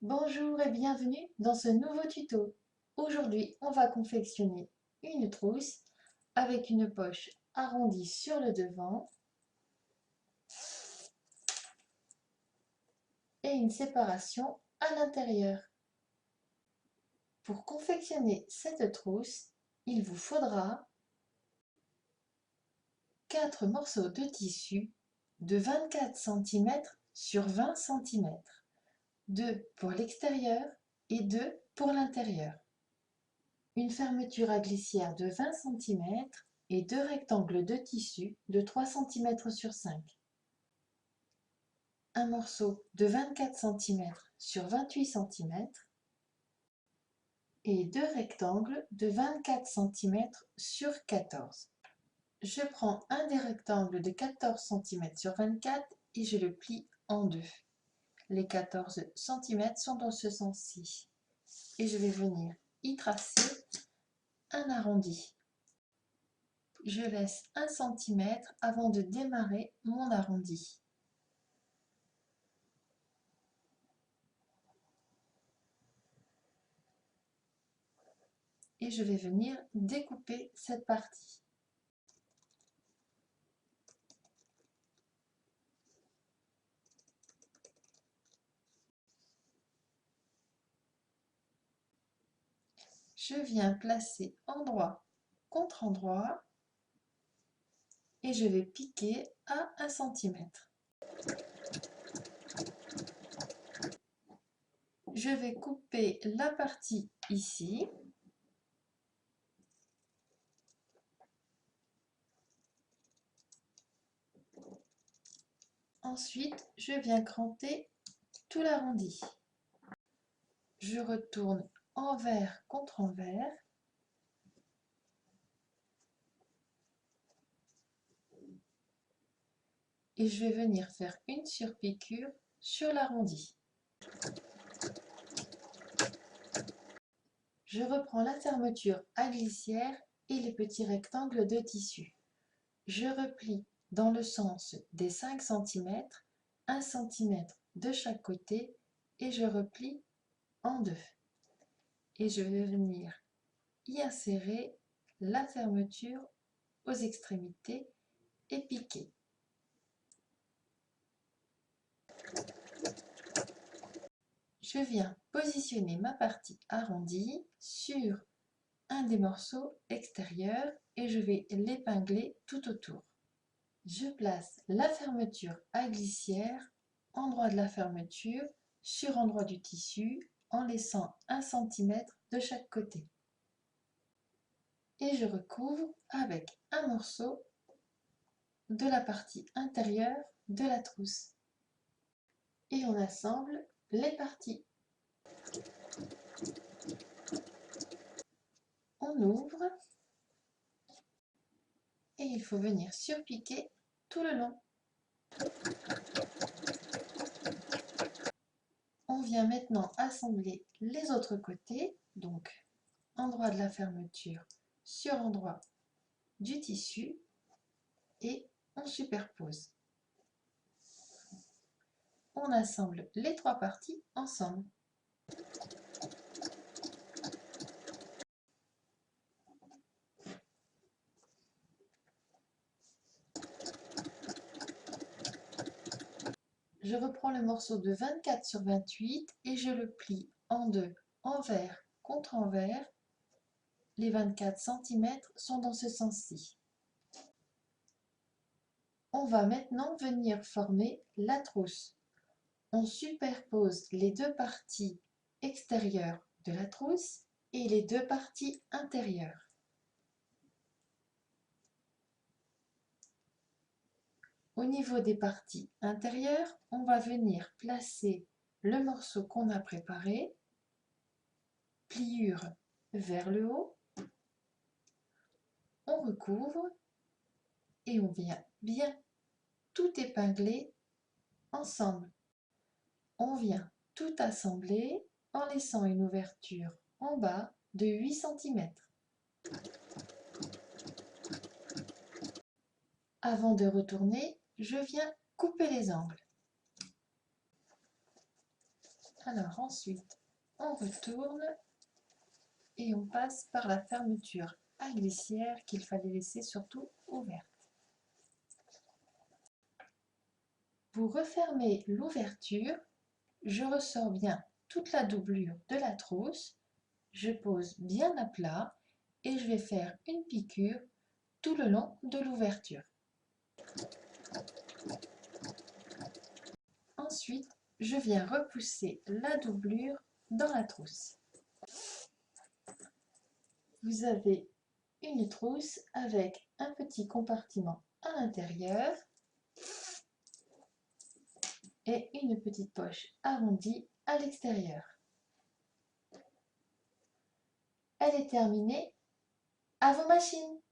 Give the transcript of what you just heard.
Bonjour et bienvenue dans ce nouveau tuto. Aujourd'hui, on va confectionner une trousse avec une poche arrondie sur le devant et une séparation à l'intérieur. Pour confectionner cette trousse, il vous faudra 4 morceaux de tissu de 24 cm sur 20 cm, 2 pour l'extérieur et 2 pour l'intérieur. Une fermeture à glissière de 20 cm et 2 rectangles de tissu de 3 cm sur 5. Un morceau de 24 cm sur 28 cm et 2 rectangles de 24 cm sur 14. Je prends un des rectangles de 14 cm sur 24 et je le plie en deux. Les 14 cm sont dans ce sens-ci. Et je vais venir y tracer un arrondi. Je laisse 1 cm avant de démarrer mon arrondi. Et je vais venir découper cette partie. Je viens placer endroit contre endroit et je vais piquer à 1 cm. Je vais couper la partie ici. Ensuite, je viens cranter tout l'arrondi. Je retourne envers contre envers. Et je vais venir faire une surpiqûre sur l'arrondi. Je reprends la fermeture à glissière et les petits rectangles de tissu. Je replie dans le sens des 5 cm, 1 cm de chaque côté et je replie en deux. Et je vais venir y insérer la fermeture aux extrémités et piquer. Je viens positionner ma partie arrondie sur un des morceaux extérieurs et je vais l'épingler tout autour. Je place la fermeture à glissière, endroit de la fermeture, sur endroit du tissu, en laissant 1 cm de chaque côté. Et je recouvre avec un morceau de la partie intérieure de la trousse. Et on assemble les parties. On ouvre et il faut venir surpiquer tout le long. On vient maintenant assembler les autres côtés, donc endroit de la fermeture sur endroit du tissu et on superpose. On assemble les trois parties ensemble. Je reprends le morceau de 24 sur 28 et je le plie en deux, envers contre envers. Les 24 cm sont dans ce sens-ci. On va maintenant venir former la trousse. On superpose les deux parties extérieures de la trousse et les deux parties intérieures. Au niveau des parties intérieures, on va venir placer le morceau qu'on a préparé, pliure vers le haut, on recouvre et on vient bien tout épingler ensemble. On vient tout assembler en laissant une ouverture en bas de 8 cm. Avant de retourner, je viens couper les angles. Alors ensuite, on retourne et on passe par la fermeture à glissière qu'il fallait laisser surtout ouverte. Pour refermer l'ouverture, je ressors bien toute la doublure de la trousse, je pose bien à plat et je vais faire une piqûre tout le long de l'ouverture. Ensuite, je viens repousser la doublure dans la trousse. Vous avez une trousse avec un petit compartiment à l'intérieur et une petite poche arrondie à l'extérieur. Elle est terminée. À vos machines!